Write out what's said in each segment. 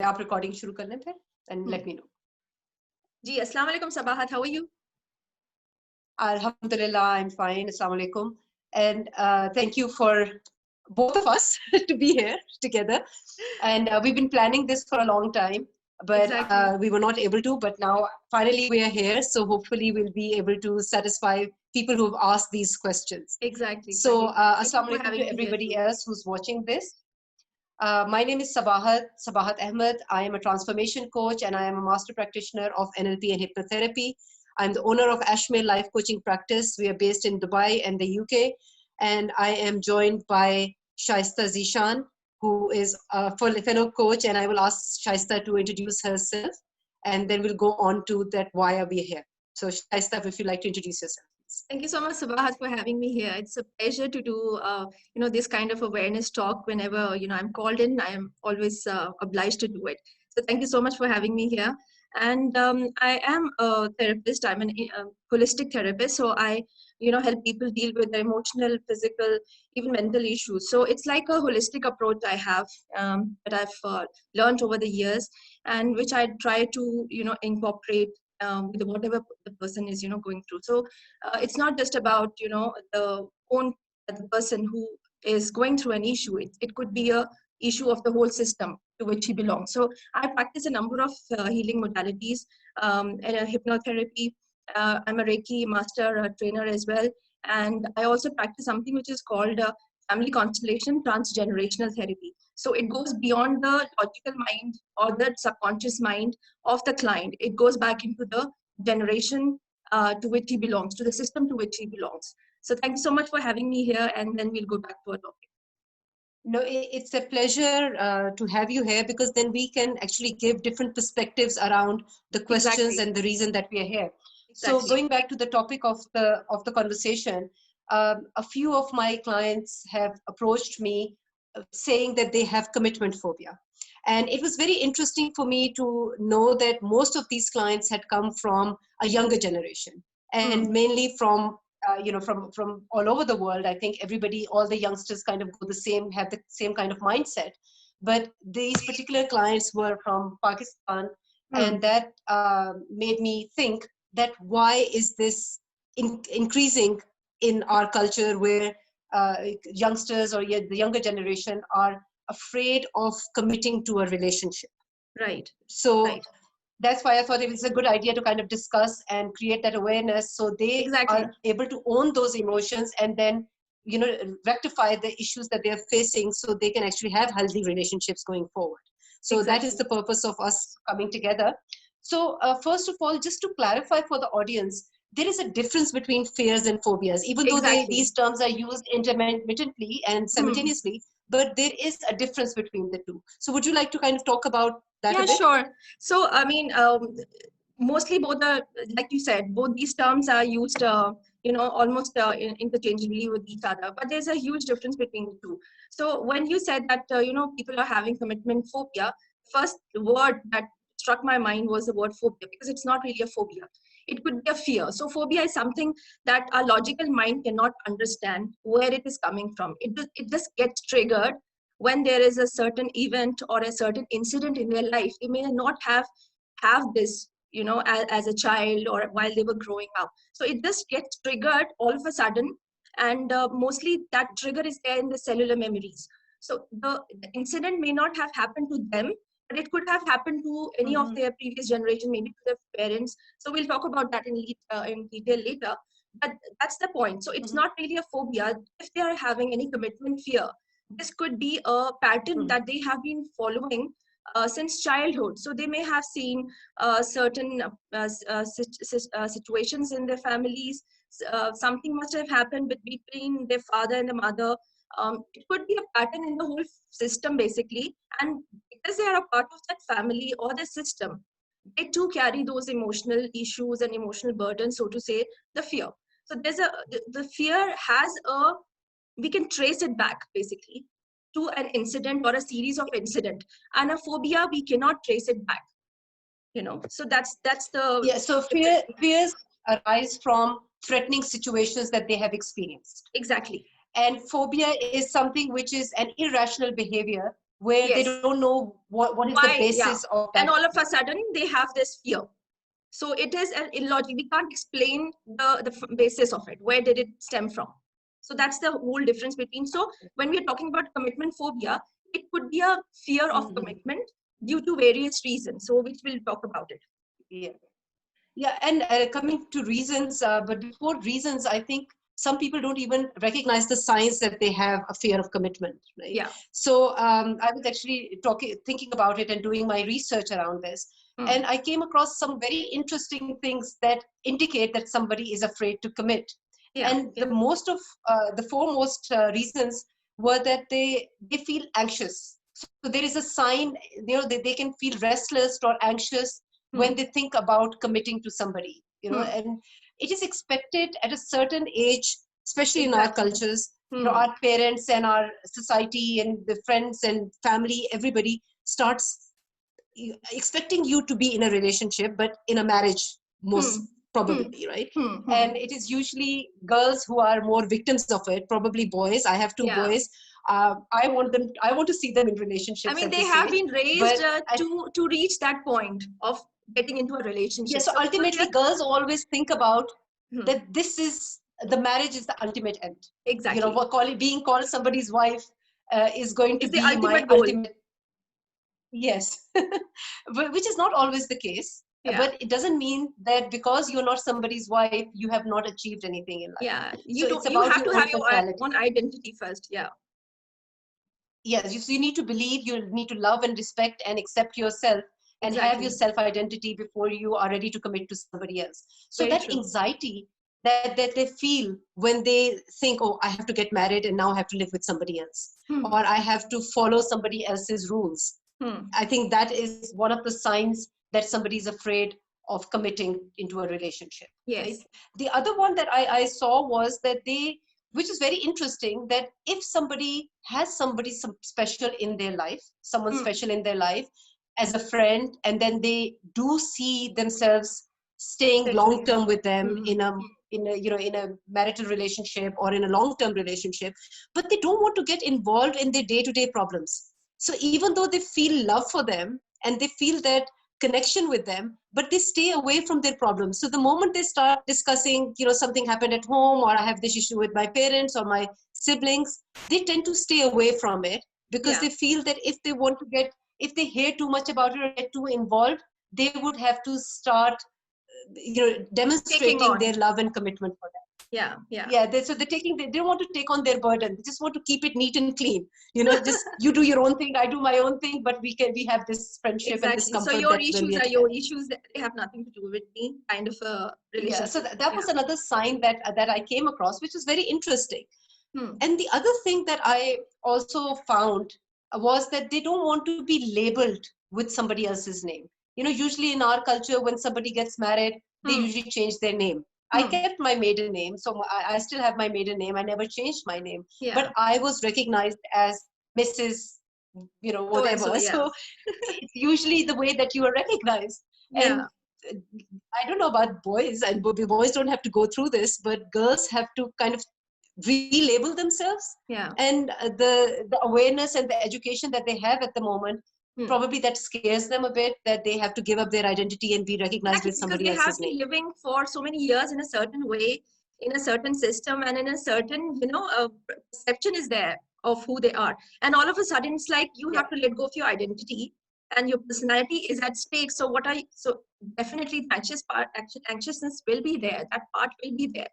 आप recording शुरू कर लें फिर and let me know. जी, अस्सलाम वालेकुम Sabahat, how are you? Alhamdulillah, I'm fine. Assalamu alaikum. And thank you for both of us to be here together. And we've been planning this for a long time, but Exactly. we were not able to. But now, finally, we are here. So hopefully, we'll be able to satisfy people who have asked these questions. Exactly. So, Thank you assalamu for alaikum having to me here everybody too. else who's watching this. My name is Sabahat Ahmed. I am a transformation coach and I am a master practitioner of NLP and hypnotherapy. I'm the owner of AHMED Life Coaching Practice. We are based in Dubai and the UK. And I am joined by Shaista Zeeshan, who is a fellow coach. And I will ask Shaista to introduce herself. And then we'll go on to that why are we here. So Shaista, if you'd like to introduce yourself. Thank you so much, Sabahat, for having me here. It's a pleasure to do, this kind of awareness talk. Whenever I'm called in, I am always obliged to do it. So thank you so much for having me here. And I am a therapist. I'm a holistic therapist. So I, help people deal with their emotional, physical, even mental issues. So it's like a holistic approach I have that I've learned over the years, and which I try to, incorporate with whatever the person is, going through. So it's not just about the person who is going through an issue. It could be a issue of the whole system to which he belongs. So I practice a number of healing modalities and hypnotherapy. I'm a Reiki master trainer as well, and I also practice something which is called family constellation transgenerational therapy. So it goes beyond the logical mind or the subconscious mind of the client. It goes back into the generation to which he belongs, to the system to which he belongs. So thank you so much for having me here, and then we'll go back to our topic. No, it's a pleasure to have you here because then we can actually give different perspectives around the questions Exactly. and the reason that we are here. So Exactly. going back to the topic of the conversation, a few of my clients have approached me saying that they have commitment phobia. And it was very interesting for me to know that most of these clients had come from a younger generation and mainly from from all over the world. I think everybody, all the youngsters kind of have the same kind of mindset. But these particular clients were from Pakistan, and that made me think that why is this increasing in our culture where youngsters or the younger generation are afraid of committing to a relationship. Right. So right. That's why I thought it was a good idea to kind of discuss and create that awareness so they Exactly. are able to own those emotions and then rectify the issues that they're facing so they can actually have healthy relationships going forward. So that is the purpose of us coming together. So first of all, just to clarify for the audience, there is a difference between fears and phobias, even though these terms are used intermittently and simultaneously, but there is a difference between the two. So would you like to kind of talk about that a bit? Sure. So, I mean, mostly both are, like you said, both these terms are used, almost interchangeably with each other, but there's a huge difference between the two. So when you said that, people are having commitment phobia, first word that struck my mind was the word phobia, because it's not really a phobia. It could be a fear. So phobia is something that our logical mind cannot understand where it is coming from. It just gets triggered when there is a certain event or a certain incident in their life. They may not have this, as a child or while they were growing up. So it just gets triggered all of a sudden, and mostly that trigger is there in the cellular memories. So the incident may not have happened to them, but it could have happened to any of their previous generation, maybe to their parents. So we'll talk about that in detail later. But that's the point. So it's not really a phobia. If they are having any commitment fear, this could be a pattern that they have been following since childhood. So they may have seen certain situations in their families. Something must have happened between their father and the mother. It could be a pattern in the whole system, basically. And because they are a part of that family or the system, they too carry those emotional issues and emotional burdens, so to say, the fear. So the fear has we can trace it back basically to an incident or a series of incident, and a phobia we cannot trace it back, so that's the so fears arise from threatening situations that they have experienced. Exactly. And phobia is something which is an irrational behavior where they Yes. don't know what is the Why? Yeah. basis of And that. all of a sudden they have this fear. So it is an illogic. We can't explain the basis of it. Where did it stem from? So that's the whole difference between. So when we're talking about commitment phobia, it could be a fear of commitment due to various reasons. So which we'll talk about it. Yeah. Yeah, and coming to reasons, but before reasons, I think some people don't even recognize the signs that they have a fear of commitment, right? Yeah. So I was actually thinking about it and doing my research around this, and I came across some very interesting things that indicate that somebody is afraid to commit. Yeah. And the foremost reasons were that they feel anxious. So there is a sign, they can feel restless or anxious when they think about committing to somebody, and it is expected at a certain age, especially in our cultures, our parents and our society and the friends and family, everybody starts expecting you to be in a relationship, but in a marriage, most probably, right? And it is usually girls who are more victims of it, probably boys. I have two boys. I want to see them in relationships. I mean, at they this have age, been raised to reach that point of getting into a relationship. Yeah, so ultimately, girls always think about that the marriage is the ultimate end. Exactly. Being called somebody's wife is going to It's the be my ultimate goal. ultimate. Yes, which is not always the case. Yeah. But it doesn't mean that because you're not somebody's wife, you have not achieved anything in life. Yeah, It's you about have to your own have your personality. own identity first. Yeah. Yes, you need to believe, you need to love and respect and accept yourself and have your self-identity before you are ready to commit to somebody else. So Very that true. anxiety that they feel when they think, oh, I have to get married and now I have to live with somebody else, or I have to follow somebody else's rules. I think that is one of the signs that somebody is afraid of committing into a relationship. Yes. Right? The other one that I saw was that which is very interesting, that if somebody has somebody special in their life, someone special in their life as a friend, and then they do see themselves staying long term with them in a marital relationship or in a long term relationship, but they don't want to get involved in their day-to-day problems. So even though they feel love for them and they feel that connection with them, but they stay away from their problems. So the moment they start discussing, something happened at home, or I have this issue with my parents or my siblings, they tend to stay away from it because they feel that if they hear too much about it or get too involved, they would have to start, demonstrating their love and commitment for them. So they don't want to take on their burden. They just want to keep it neat and clean. Just you do your own thing, I do my own thing, but we have this friendship and this comfort. So your issues are your issues. They have nothing to do with me, kind of a relationship. Yeah, so that was another sign that I came across, which is very interesting. And the other thing that I also found was that they don't want to be labeled with somebody else's name. Usually in our culture, when somebody gets married, they usually change their name. I kept my maiden name, so I still have my maiden name. I never changed my name, but I was recognized as Mrs. Whatever. So it's usually the way that you are recognized. And I don't know about boys, and boys don't have to go through this, but girls have to kind of relabel themselves. And the awareness and the education that they have at the moment, probably that scares them a bit, that they have to give up their identity and be recognized with somebody else's name. Because they have been living for so many years in a certain way, in a certain system, and in a certain perception is there of who they are, and all of a sudden it's like you have to let go of your identity and your personality is at stake. So definitely anxiousness will be there, that part will be there.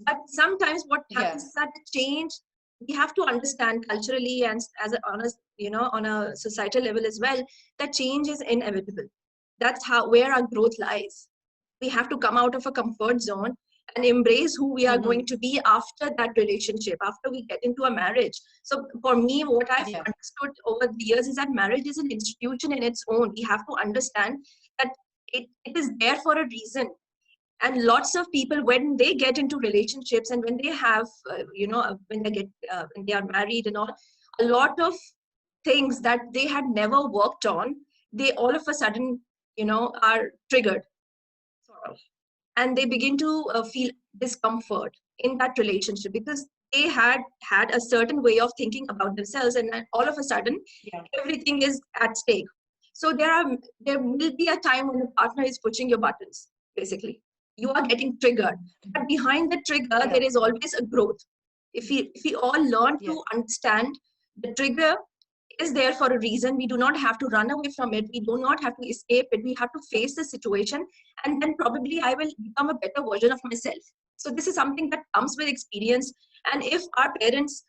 But sometimes what happens is that the change, we have to understand culturally and on a societal level as well, that change is inevitable. That's where our growth lies. We have to come out of a comfort zone and embrace who we are going to be after that relationship, after we get into a marriage. So for me, what I've understood over the years is that marriage is an institution in its own. We have to understand that it is there for a reason. And lots of people, when they get into relationships and when they have, when they are married and all, a lot of things that they had never worked on, they all of a sudden, are triggered, sort of. And they begin to feel discomfort in that relationship because they had a certain way of thinking about themselves, and then all of a sudden everything is at stake. So there will be a time when the partner is pushing your buttons, basically. You are getting triggered. But behind the trigger, there is always a growth. If we all learn to understand the trigger is there for a reason, we do not have to run away from it. We do not have to escape it. We have to face the situation, and then probably I will become a better version of myself. So this is something that comes with experience. And if our parents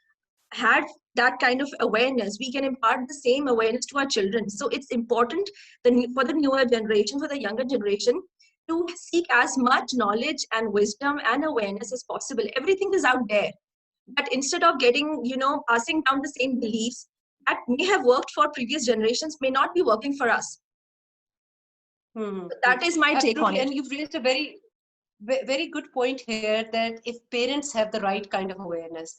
had that kind of awareness, we can impart the same awareness to our children. So it's important for the newer generation, for the younger generation, to seek as much knowledge and wisdom and awareness as possible. Everything is out there. But instead of getting, passing down the same beliefs that may have worked for previous generations may not be working for us. That is my take on it. And you've raised a very, very good point here, that if parents have the right kind of awareness,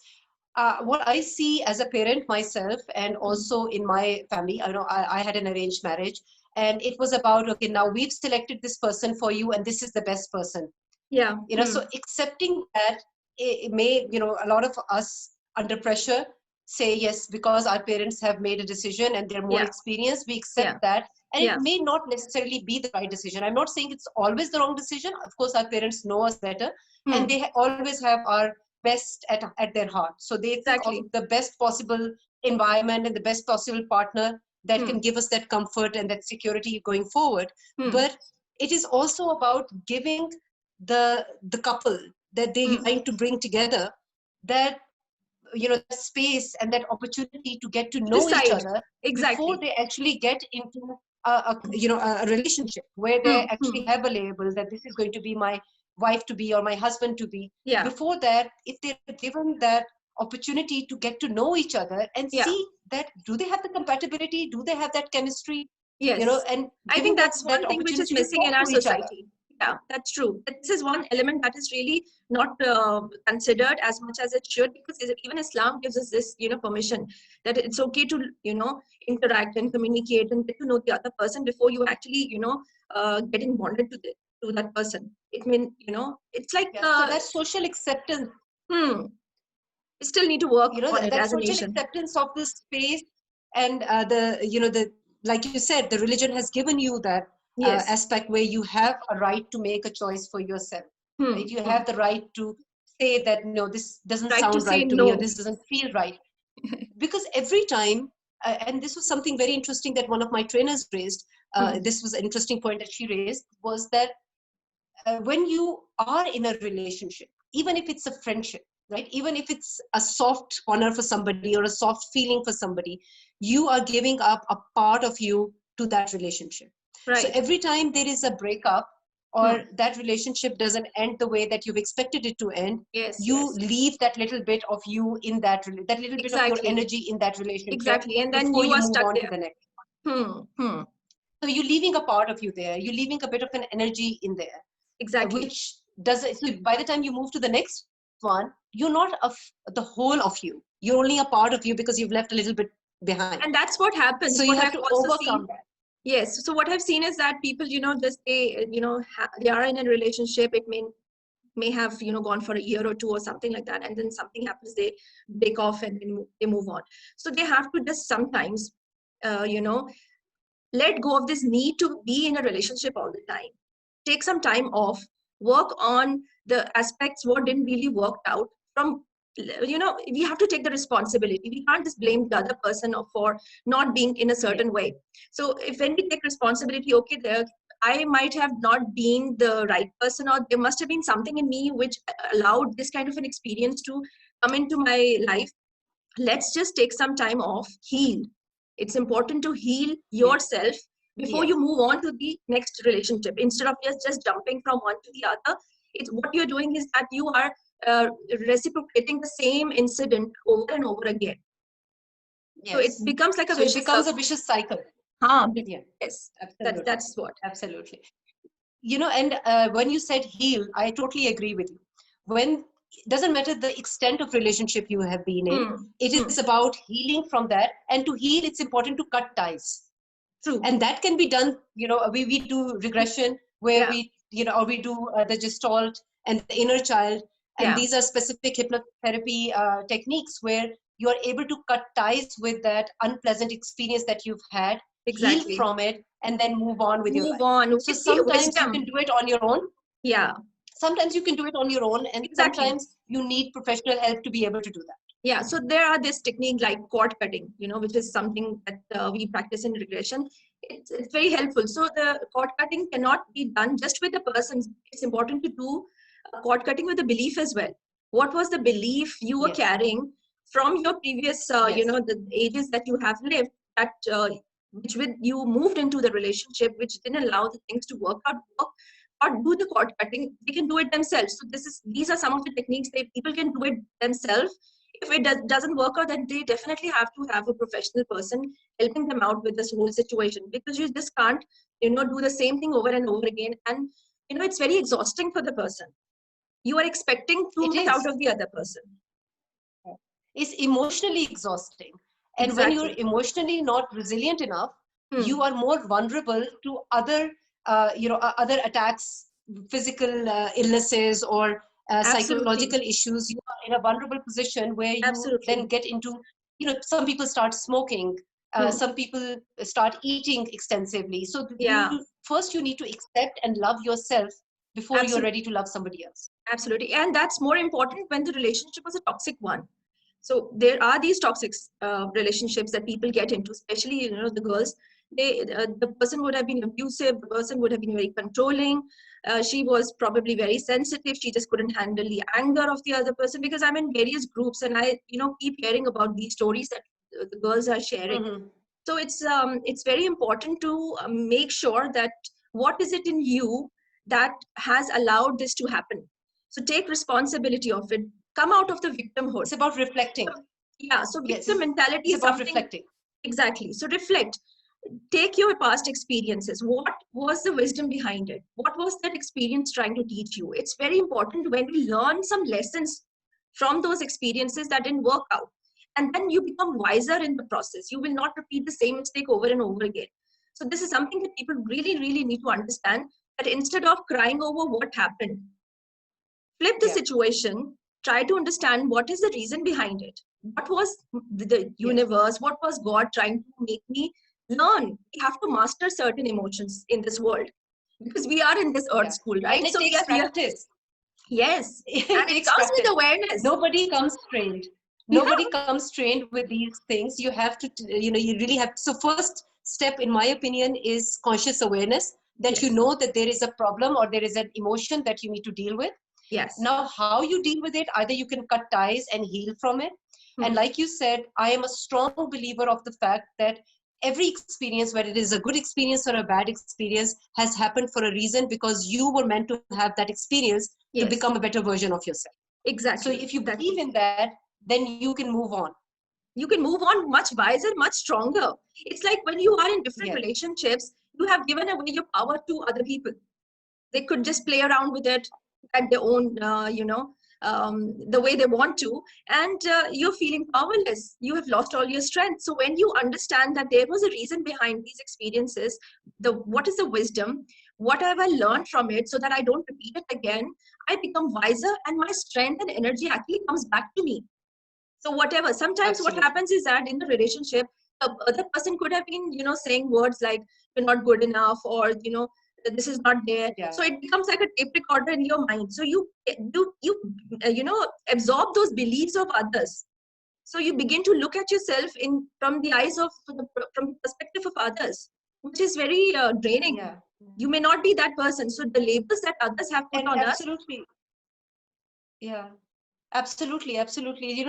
what I see as a parent myself, and also in my family, I had an arranged marriage, and it was about, okay, now we've selected this person for you, and this is the best person. Yeah. So accepting that, it may, a lot of us under pressure say yes, because our parents have made a decision and they're more experienced, we accept that. And it may not necessarily be the right decision. I'm not saying it's always the wrong decision. Of course, our parents know us better, and they always have our best at their heart. So they think of the best possible environment and the best possible partner that can give us that comfort and that security going forward. But it is also about giving the couple that they're trying to bring together that space and that opportunity to get to know each other before they actually get into a relationship where they actually have a label that this is going to be my wife to be or my husband to be. Before that, if they're given that opportunity to get to know each other and see that, do they have the compatibility, do they have that chemistry? And I think that's one thing which is missing in our society. Yeah, that's true. This is one element that is really not considered as much as it should, because even Islam gives us this, permission that it's okay to, interact and communicate and get to know the other person before you actually, getting bonded to that person. It means, it's like so that's social acceptance. We still need to work on it as a nation. Social acceptance of the space and the like you said, the religion has given you that aspect where you have a right to make a choice for yourself. Right? You have the right to say that, no, this doesn't sound right to me, or this doesn't feel right. Because every time, and this was something very interesting that one of my trainers raised, this was an interesting point that she raised, was that when you are in a relationship, even if it's a friendship, right? Even if it's a soft corner for somebody or a soft feeling for somebody, you are giving up a part of you to that relationship. Right. So every time there is a breakup or that relationship doesn't end the way that you've expected it to end, you leave that little bit of you in that little bit of your energy in that relationship. And then you are stuck there. To the next. So you're leaving a part of you there. You're leaving a bit of an energy in there. Which doesn't. So by the time you move to the next one, you're not the whole of you. You're only a part of you because you've left a little bit behind. And that's what happens. So you have to overcome that. Yes. So what I've seen is that people, just they are in a relationship. It may have gone for a year or two or something like that, and then something happens, they break off and they move on. So they have to just sometimes let go of this need to be in a relationship all the time. Take some time off, work on the aspects what didn't really work out. From we have to take the responsibility. We can't just blame the other person for not being in a certain way. So when we take responsibility, okay, I might have not been the right person, or there must have been something in me which allowed this kind of an experience to come into my life. Let's just take some time off, heal. It's important to heal yourself before you move on to the next relationship. Instead of just jumping from one to the other, what you're doing is that you are reciprocating the same incident over and over again. So it becomes like a vicious cycle. Yes, that's what. Absolutely. And when you said heal, I totally agree with you. It doesn't matter the extent of relationship you have been in, it is about healing from that. And to heal, it's important to cut ties. True. And that can be done, we do regression where we, or we do the gestalt and the inner child. And Yeah, these are specific hypnotherapy techniques where you are able to cut ties with that unpleasant experience that you've had, heal exactly. from it, and then move on with your Move life. on with So the sometimes you can wisdom. do it on your own. Yeah, Sometimes you can do it on your own, and exactly. sometimes you need professional help to be able to do that. Yeah, so there are this technique like cord cutting, which is something that we practice in regression. It's very helpful. So the cord cutting cannot be done just with the person. It's important to do cord cutting with the belief as well. What was the belief you were Yes. carrying from your previous, Yes. the ages that you have lived, that which with you moved into the relationship, which didn't allow the things to work out, or do the cord cutting. They can do it themselves. So these are some of the techniques that people can do it themselves. If it doesn't work out, then they definitely have to have a professional person helping them out with this whole situation, because you just can't do the same thing over and over again, and it's very exhausting for the person. You are expecting too It much out is. of the other person. It's emotionally exhausting. And when you're Exactly. emotionally not resilient enough, you Hmm. are more vulnerable to other, other attacks, physical illnesses, or Absolutely. psychological issues. You are in a vulnerable position where you then Absolutely. get into, some people start smoking, Hmm. some people start eating extensively. So Yeah, you need to accept and love yourself before you're absolutely. ready to love somebody else. Absolutely. And that's more important when the relationship was a toxic one. So there are these toxic relationships that people get into, especially the girls. The person would have been abusive. The person would have been very controlling. She was probably very sensitive. She just couldn't handle the anger of the other person. Because I'm in various groups and I keep hearing about these stories that the girls are sharing. Mm-hmm. So it's very important to make sure that what is it in you that has allowed this to happen. So take responsibility of it. Come out of the victimhood. It's about reflecting. Yeah, so Yes, victim mentality it's is about something. reflecting. Exactly. So reflect. Take your past experiences. What was the wisdom behind it? What was that experience trying to teach you? It's very important when we learn some lessons from those experiences that didn't work out. And then you become wiser in the process. You will not repeat the same mistake over and over again. So this is something that people really, really need to understand, that instead of crying over what happened, flip the Yeah. situation, try to understand what is the reason behind it. What was the Yes. universe, what was God trying to make me learn? We have to master certain emotions in this world, because we are in this earth Yeah. school, And right? it So takes we are, practice. yes, It and it takes comes with practice. awareness. Nobody comes trained. Yeah, Nobody comes trained with these things. You have to, you really have. So first step, in my opinion, is conscious awareness, that you yes, know that there is a problem or there is an emotion that you need to deal with. yes. Now, how you deal with it, either you can cut ties and heal from it. And Hmm. like you said, I am a strong believer of the fact that every experience, whether it is a good experience or a bad experience, has happened for a reason, because you were meant to have that experience to become Yes, a better version of yourself. So exactly, if you believe exactly. in that, then you can move on. You can move on much wiser, much stronger. It's like when you are in different Yes. relationships, you have given away your power to other people. They could just play around with it at their own the way they want to, and you're feeling powerless. You have lost all your strength. So when you understand that there was a reason behind these experiences, what is the wisdom, what have I learned from it, so that I don't repeat it again, I become wiser, and my strength and energy actually comes back to me. So whatever, sometimes what Absolutely. happens is that in the relationship, the other person could have been saying words like, you're not good enough, or this is not there. Yeah. So it becomes like a tape recorder in your mind. So you absorb those beliefs of others. So you begin to look at yourself from the eyes of from the perspective of others, which is very draining. Yeah. You may not be that person. So the labels that others have put And on us. absolutely. Yeah. Absolutely, absolutely.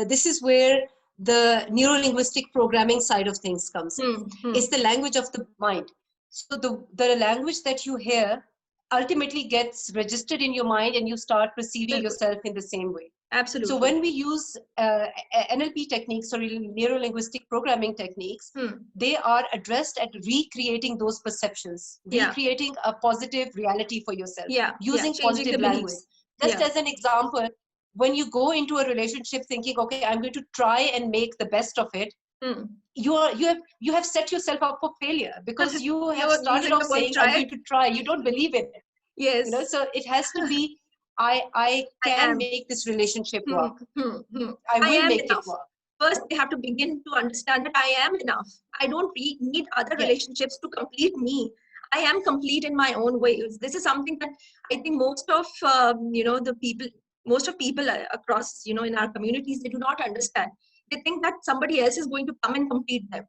This is where the neuro-linguistic programming side of things comes in. Hmm, hmm. It's the language of the mind. So the language that you hear ultimately gets registered in your mind, and you start perceiving Bilkul. yourself in the same way. So Absolutely. when we use NLP techniques, or neuro-linguistic programming techniques, Hmm. they are addressed at recreating those perceptions, Yeah. recreating a positive reality for yourself, Yeah, using changing the positive language. beliefs. Just Yeah. as an example, when you go into a relationship thinking, okay, I'm going to try and make the best of it, Hmm. you have set yourself up for failure, because you have You're started using off the word saying, I'm try. going to try. You don't believe it. Yes. So it has to be I I can am. make this relationship Hmm, work. hmm, hmm. I I will am make it enough. work. First, they have to begin to understand that I am enough. I don't need other Yes. relationships to complete me. I am complete in my own ways. This is something that I think most of the people, most of people across in our communities, they do not understand. They think that somebody else is going to come and complete them,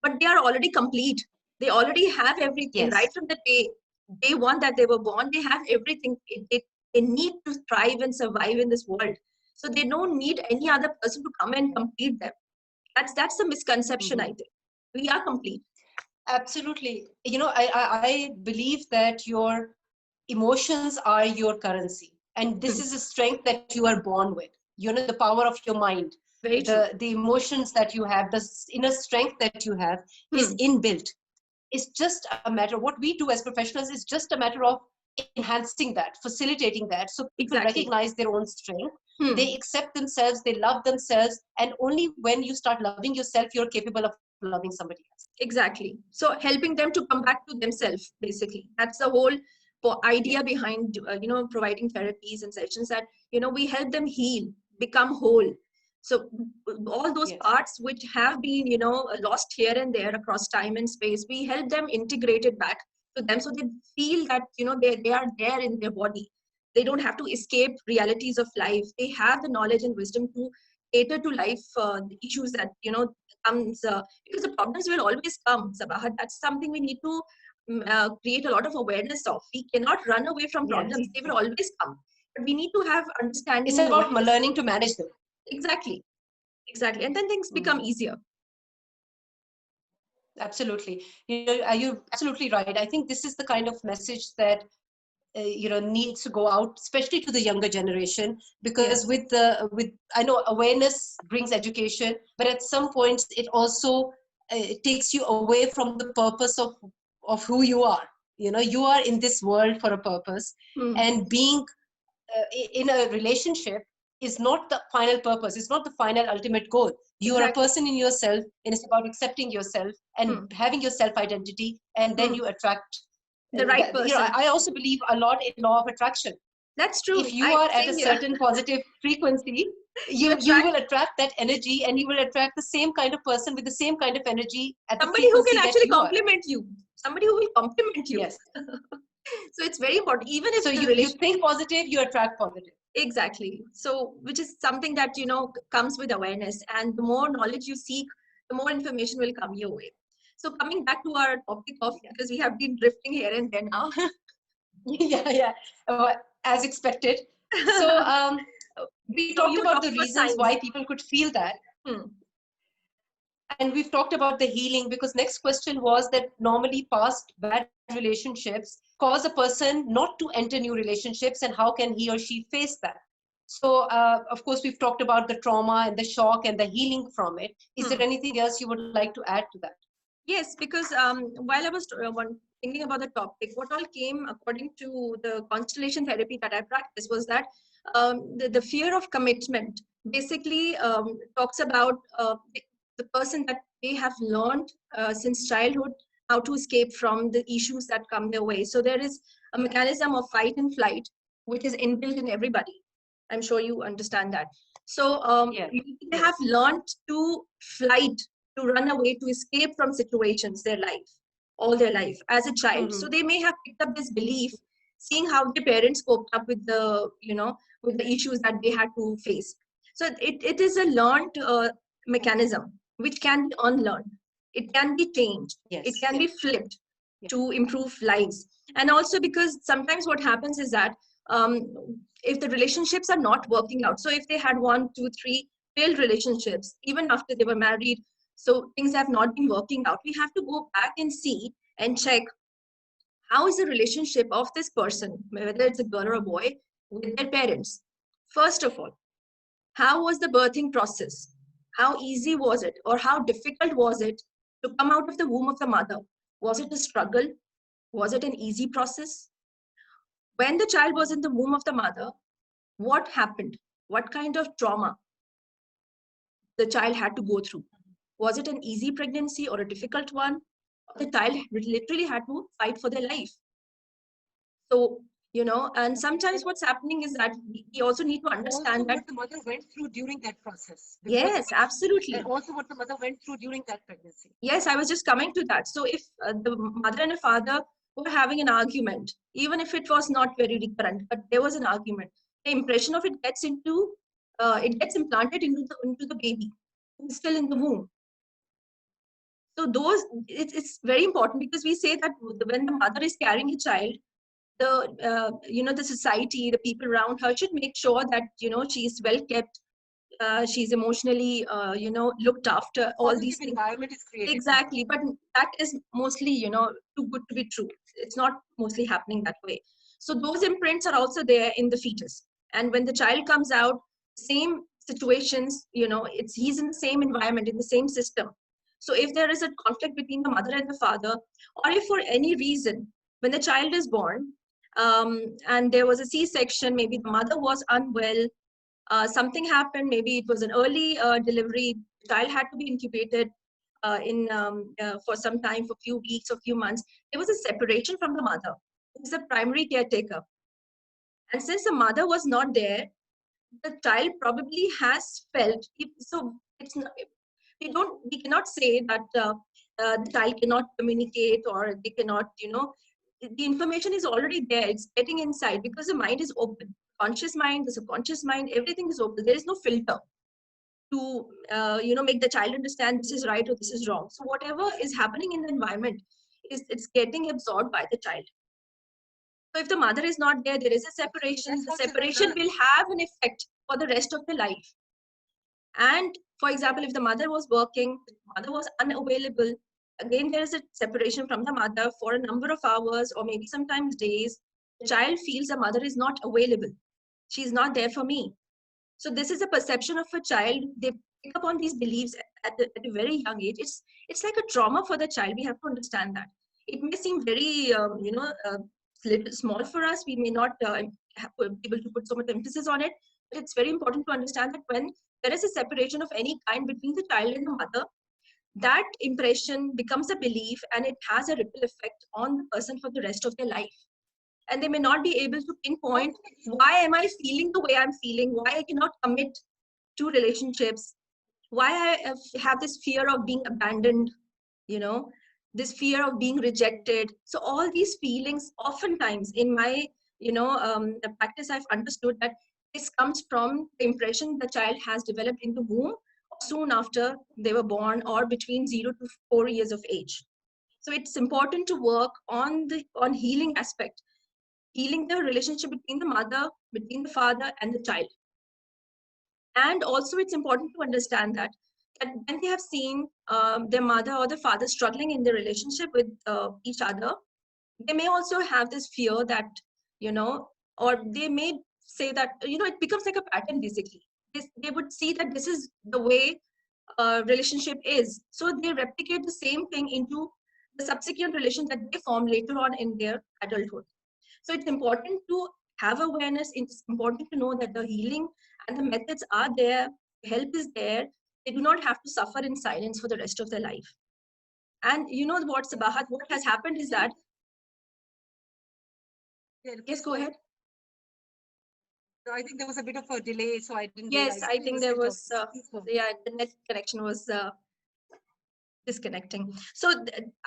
but they are already complete. They already have everything right Yes. from the day one that they were born. They have everything. They need to thrive and survive in this world. So they don't need any other person to come and complete them. That's the misconception, I Mhm. think. We are complete. Absolutely. I believe that your emotions are your currency, and this Hmm. is a strength that you are born with. The power of your mind, Very true. the emotions that you have, the inner strength that you have is Hmm. inbuilt. It's just a matter, what we do as professionals is just a matter of enhancing that, facilitating that, so people Exactly. recognize their own strength, Hmm. they accept themselves, they love themselves, and only when you start loving yourself, you're capable of loving somebody else. Exactly. So helping them to come back to themselves, basically. That's the whole Yeah. idea behind, providing therapies and sessions, that, we help them heal, become whole. So all those Yes. parts which have been, lost here and there across time and space, we help them integrate it back to them, so they feel that, they are there in their body. They don't have to escape realities of life. They have the knowledge and wisdom to cater to life the issues that, comes, because the problems will always come, Sabahat. That's something we need to create a lot of awareness of. We cannot run away from Yes. problems. They will always come. But we need to have It's understanding and about awareness. learning to manage them. Exactly. Exactly. And then things become Mhm. easier. Absolutely. You're absolutely right. I think this is the kind of message that needs to go out, especially to the younger generation, because Yes. with I know awareness brings education, but at some points it also it takes you away from the purpose of who you are. You are in this world for a purpose, Hmm. and being in a relationship is not the final purpose, it's not the final ultimate goal. You are a Exactly. person in yourself, and it's about accepting yourself and Hmm. having your self identity, and then Hmm. you attract The right that. person. I also believe a lot in law of attraction. That's If true. you I are at a same here. certain positive frequency, You you attract will attract that energy, and you will attract the same kind of person with the same kind of energy at the somebody who can frequency that actually you are at. compliment you. Somebody who will compliment you. Yes. So it's very important, even if So the you relation. think positive, you attract positive. Exactly. So, which is something that, comes with awareness. And the more knowledge you seek, the more information will come your way. So, coming back to our topic of, Yeah. because we have been drifting here and there now. Yeah, yeah. As expected. So we So, talked you were about the talking about reasons signs. why people could feel that, Hmm. and we've talked about the healing, because next question was that normally past bad relationships cause a person not to enter new relationships, and how can he or she face that. So of course we've talked about the trauma and the shock and the healing from it. Is there Hmm. anything else you would like to add to that? Yes, because while I was thinking about the topic, what all came according to the constellation therapy that I practiced was that the fear of commitment basically talks about the person that they have learned since childhood how to escape from the issues that come their way. So there is a mechanism of fight and flight, which is inbuilt in everybody. I'm sure you understand that. So Yes. they have Yes. learned to flight, to run away, to escape from situations, their life, all their life as a child. So Hmm. they may have picked up this belief, seeing how their parents coped up with the, with the issues that they had to face. So it is a learned mechanism which can be unlearned. It can be changed. It Yes. can be flipped Yeah. to improve lives. And also because sometimes what happens is that um, if the relationships are not working out, so if they had 1, 2, 3 failed relationships, even after they were married, so things have not been working out, we have to go back and see and check how is the relationship of this person, whether it's a girl or a boy, with their parents. First of all, how was the birthing process? How easy was it, or how difficult was it to come out of the womb of the mother? Was it a struggle? Was it an easy process? When the child was in the womb of the mother, what happened? What kind of trauma the child had to go through? Was it an easy pregnancy or a difficult one? The child literally had to fight for their life. So And sometimes what's happening is that we also need to understand that what the mother went through during that process. yes, absolutely. And also what the mother went through during that pregnancy. Yes, I was just coming to that. So if the mother and a father were having an argument, even if it was not very recurrent, but there was an argument, the impression of it gets implanted into the baby who's still in the womb. So it's very important, because we say that when the mother is carrying a child, the society, the people around her should make sure that she's well kept, she's emotionally looked after, all these things. Environment is created. Exactly, but that is mostly too good to be true. It's not mostly happening that way. So those imprints are also there in the fetus, and when the child comes out, same situations, he's in the same environment, in the same system. So if there is a conflict between the mother and the father, or if for any reason when the child is born, and there was a C-section, maybe the mother was unwell, something happened, maybe it was an early delivery, the child had to be incubated for some time, for few weeks or few months, there was a separation from the mother, who is the primary caretaker. And since the mother was not there, the child probably has felt, so it's not, we cannot say that the child cannot communicate, or they cannot, the information is already there, it's getting inside, because the mind is open. Conscious mind, the subconscious mind, everything is open. There is no filter to make the child understand this is right or this is wrong. So whatever is happening in the environment, it's getting absorbed by the child. So if the mother is not there, there is a separation. The separation will have an effect for the rest of the life. And for example, if the mother was working, the mother was unavailable, again there is a separation from the mother for a number of hours, or maybe sometimes days. The child feels the mother is not available, she's not there for me. So this is a perception of a child. They pick up on these beliefs at a very young age. It's like a trauma for the child. We have to understand that. It may seem very little small for us. We may not be able to put so much emphasis on it, but it's very important to understand that when there is a separation of any kind between the child and the mother, that impression becomes a belief, and it has a ripple effect on the person for the rest of their life. And they may not be able to pinpoint, why am I feeling the way I'm feeling? Why I cannot commit to relationships? Why I have this fear of being abandoned, this fear of being rejected. So all these feelings, oftentimes in my, the practice, I've understood that this comes from the impression the child has developed in the womb, soon after they were born, or between 0 to 4 years of age. So it's important to work on healing aspect, healing the relationship between the mother, between the father and the child. And also it's important to understand that when they have seen their mother or the father struggling in their relationship with each other, they may also have this fear that, or they may say that, it becomes like a pattern basically. They would see that this is the way relationship is. So they replicate the same thing into the subsequent relation that they form later on in their adulthood. So it's important to have awareness. It's important to know that the healing and the methods are there, help is there. They do not have to suffer in silence for the rest of their life. And you know what, Sabahat, what has happened is that, yes, go ahead. I think there was a bit of a delay, so I didn't Yes, realize. I think there was, the net connection was disconnecting. So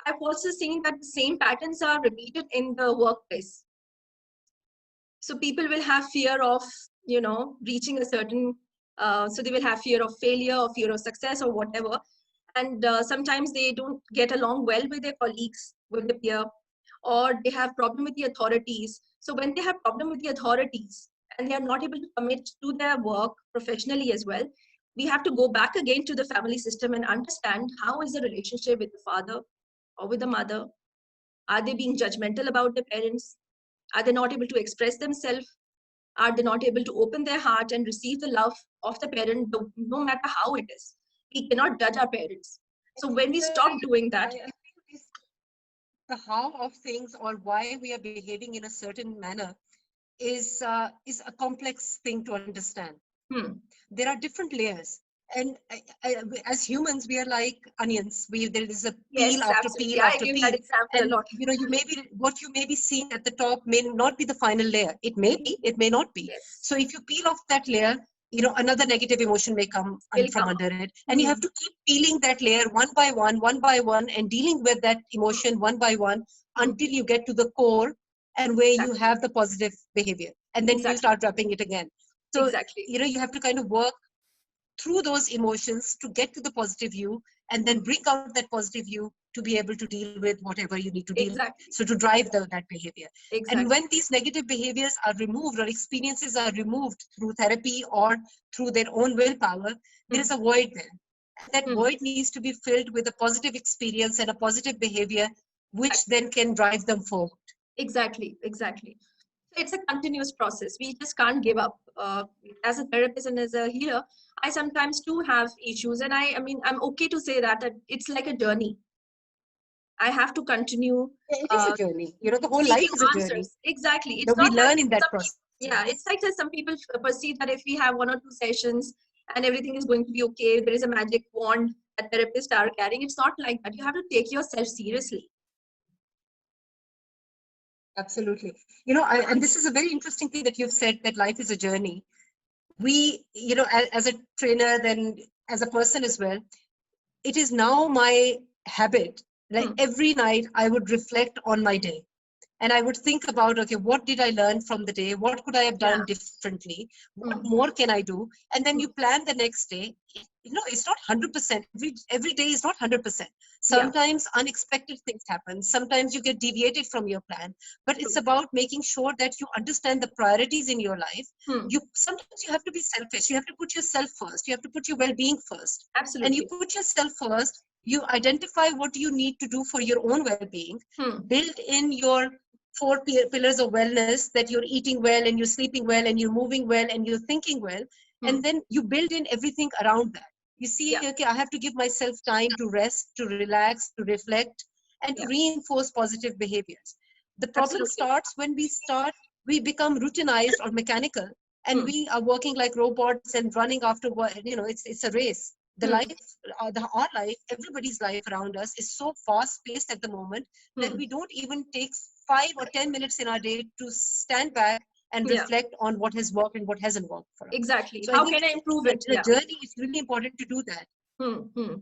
I've also seen that the same patterns are repeated in the workplace. So people will have fear of, reaching a certain, so they will have fear of failure or fear of success or whatever. And sometimes they don't get along well with their colleagues, with the peer, or they have problem with the authorities. So when they have problem with the authorities and they are not able to commit to their work professionally as well, we have to go back again to the family system and understand how is the relationship with the father or with the mother. Are they being judgmental about their parents? Are they not able to express themselves? Are they not able to open their heart and receive the love of the parent, no matter how it is? We cannot judge our parents. So when we stop doing that, the how of things or why we are behaving in a certain manner is a complex thing to understand. There are different layers, And as humans, we are like onions. There is a peel Yes, after absolutely. peel I after give peel, that example a and lot. what you may be seeing at the top may not be the final layer. It may be, it may not be. Yes, So if you peel off that layer, another negative emotion may come will from come up. under it, and you Hmm. have to keep peeling that layer one by one, and dealing with that emotion one by one Hmm. until you get to the core, and where you Exactly. have the positive behavior, and then you Exactly. start wrapping it again. So Exactly. you have to kind of work through those emotions to get to the positive you, and then Hmm. bring out that positive you to be able to deal with whatever you need to deal with. Exactly. So to drive that behavior. And Exactly. when these negative behaviors are removed or experiences are removed through therapy or through their own willpower, there Hmm. is a void there. And that Hmm. void needs to be filled with a positive experience and a positive behavior, which Exactly. then can drive them forward. Exactly. Exactly. So it's a continuous process. We just can't give up. As a therapist and as a healer, I sometimes do have issues, and I mean, I'm okay to say that it's like a journey. I have to continue It is a uh, journey. The whole life seeking is a journey. answers. Exactly. It's We not that learn in that some people, yeah, process. it's like that some people perceive that if we have 1 or 2 sessions and everything is going to be okay, there is a magic wand that therapists are carrying. It's not like that. You have to take yourself seriously. Absolutely. And this is a very interesting thing that you've said, that life is a journey. We, as a trainer, then as a person as well, it is now my habit, like Hmm. every night I would reflect on my day. And I would think about, okay, what did I learn from the day? What could I have Yeah. done differently? What Hmm. more can I do? And then Hmm. you plan the next day. It's not 100%. Every day is not 100%. Yeah. Sometimes unexpected things happen. Sometimes you get deviated from your plan. But it's True. about making sure that you understand the priorities in your life. Hmm. Sometimes you have to be selfish. You have to put yourself first. You have to put your well-being first. And you Absolutely. put yourself first. You identify what you need to do for your own well-being. Hmm. Build in your four pillars of wellness, that you're eating well and you're sleeping well and you're moving well and you're thinking well. Hmm. And then you build in everything around that. You see, Yeah. okay, I have to give myself time to rest, to relax, to reflect, and to Yeah. reinforce positive behaviors. The problem Absolutely. starts when we become routinized or mechanical, and Hmm. we are working like robots and running after what, it's a race. The Hmm. life, our life, everybody's life around us is so fast paced at the moment that Hmm. we don't even take 5 or 10 minutes in our day to stand back and Yeah. reflect on what has worked and what hasn't worked for us. Exactly. So I How think can I improve the, it? the Yeah. journey is really important to do that. Hmm. Hmm.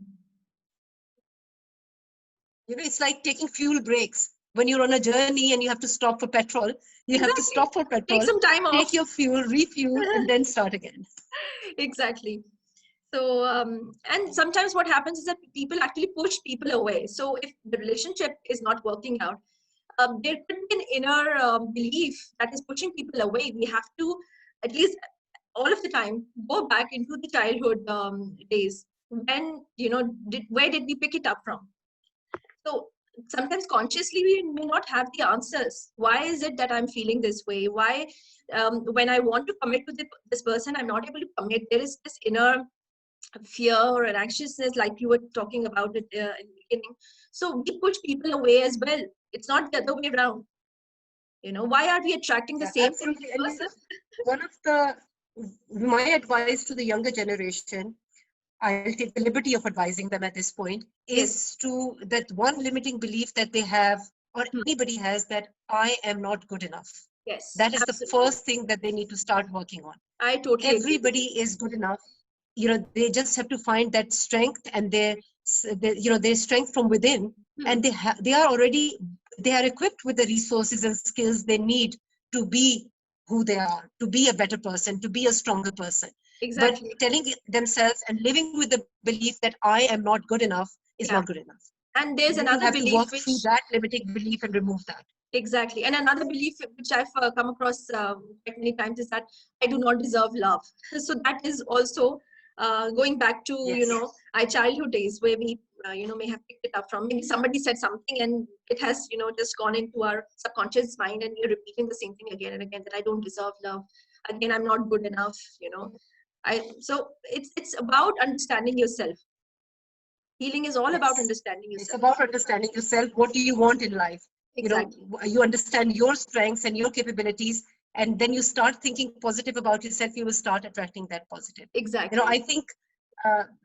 It's like taking fuel breaks. When you're on a journey and you have to stop for petrol, you have to Exactly. stop for Take petrol, some time take off. your fuel, refuel, and then start again. Exactly. So, and sometimes what happens is that people actually push people away. So, if the relationship is not working out, there could be an inner belief that is pushing people away. We have to, at least all of the time, go back into the childhood days. When, where did we pick it up from? So sometimes consciously we may not have the answers. Why is it that I'm feeling this way? Why, when I want to commit to this person, I'm not able to commit? There is this inner fear or an anxiousness, like you were talking about it in the beginning. So we push people away as well. It's not the other way around. Why are we attracting the Yeah, same absolutely. And person? one of my advice to the younger generation, I'll take the liberty of advising them at this point, Yes. is to that one limiting belief that they have, or Hmm. anybody has, that I am not good enough. Yes, That is the absolutely. first thing that they need to start working on. I totally agree with Everybody you. is good enough. They just have to find that strength and their strength from within, Hmm. and they are already, they are equipped with the resources and skills they need to be who they are, to be a better person, to be a stronger person. But Exactly. telling themselves and living with the belief that I am not good enough is not Yeah. good enough. And there's You another have to work belief through which that limiting belief and remove that. exactly. And another belief which I've come across quite many times is that I do not deserve love. So that is also going back to, Yes. our childhood days where we, may have picked it up from. Maybe somebody said something and it has, just gone into our subconscious mind and you're repeating the same thing again and again, that I don't deserve love. Again, I'm not good enough. So it's about understanding yourself. Healing is all about Yes. understanding It's yourself. about understanding yourself. What do you want in life? Exactly. You understand your strengths and your capabilities, and then you start thinking positive about yourself. You will start attracting that positive. I Exactly. think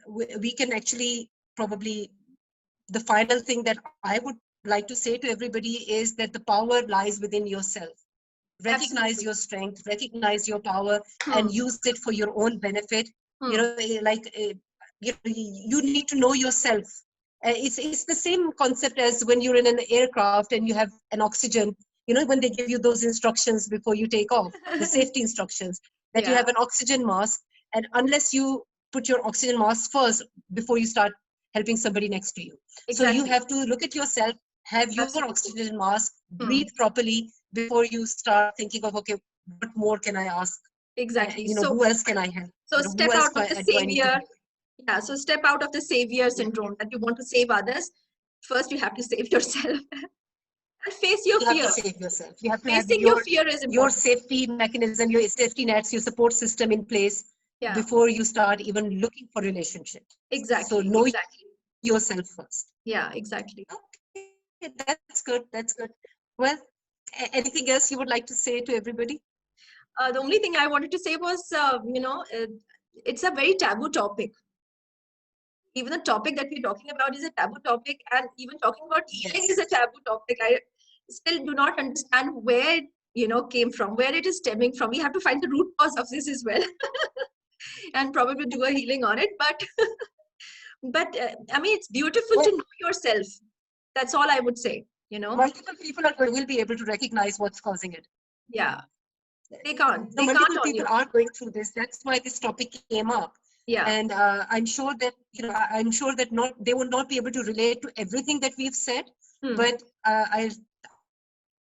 we can actually probably, the final thing that I would like to say to everybody is that the power lies within yourself. Recognize Absolutely. your strength, recognize your power, and use it for your own benefit. You know, you need to know yourself. It's the same concept as when you're in an aircraft and you have an oxygen. You know, when they give you those instructions before you take off, the safety instructions, that you have an oxygen mask, and unless you put your oxygen mask first before you start helping somebody next to you. Exactly. So you have to look at yourself, have your Absolutely. oxygen mask, breathe properly before you start thinking of, okay, what more can I ask? Exactly. You know, who else can I help? So You know, step who else out of the do I need to savior. help? Yeah. So step out of the savior syndrome that you want to save others. First, you have to save yourself and face your You have fear. to save yourself. You have to have Facing your fear is your important. safety mechanism, your safety nets, your support system in place before you start even looking for relationships. So Exactly. know Exactly. yourself first. Yeah. Exactly. Okay, that's good. That's good. Well, anything else you would like to say to everybody? The only thing I wanted to say was, it's a very taboo topic. Even the topic that we're talking about is a taboo topic, and even talking about healing is a taboo topic. I still do not understand where it came from, where it is stemming from. We have to find the root cause of this as well, and probably do a healing on it. But I mean, it's beautiful to know yourself. That's all I would say. Multiple people will be able to recognize what's causing it. Yeah, they can't. No, They can't multiple on people you. are going through this. That's why this topic came up. Yeah. And I'm sure that I'm sure that they will not be able to relate to everything that we've said. But I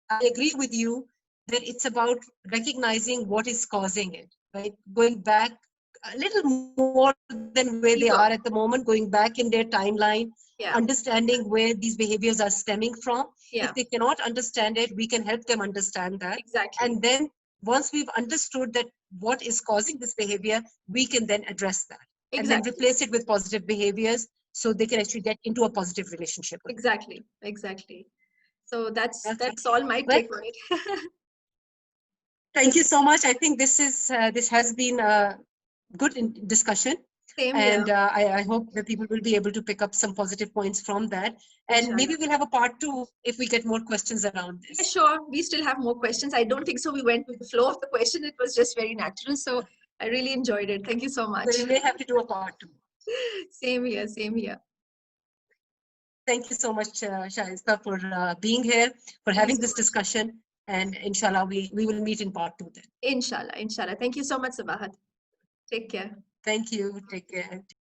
agree with you that it's about recognizing what is causing it, right? Going back a little more than where they are at the moment, going back in their timeline, understanding where these behaviors are stemming from. If they cannot understand it, we can help them understand that. Exactly. And then once we've understood that what is causing this behavior, we can then address that. Exactly. And then replace it with positive behaviors so they can actually get into a positive relationship with Exactly. Exactly. So that's all my take on it. Thank you so much. I think this has been a good discussion. Same and here. I hope that people will be able to pick up some positive points from that. And maybe we'll have a part 2 if we get more questions around this. Yeah, sure. We still have more questions. I don't think so. We went with the flow of the question. It was just very natural. So I really enjoyed it. Thank you so much. We may have to do a part 2. Same here. Same here. Thank you so much, Shaista, for being here, for having this discussion. And inshallah, we will meet in part 2 then. Inshallah. Inshallah. Thank you so much, Sabahat. Take care. Thank you. Take care.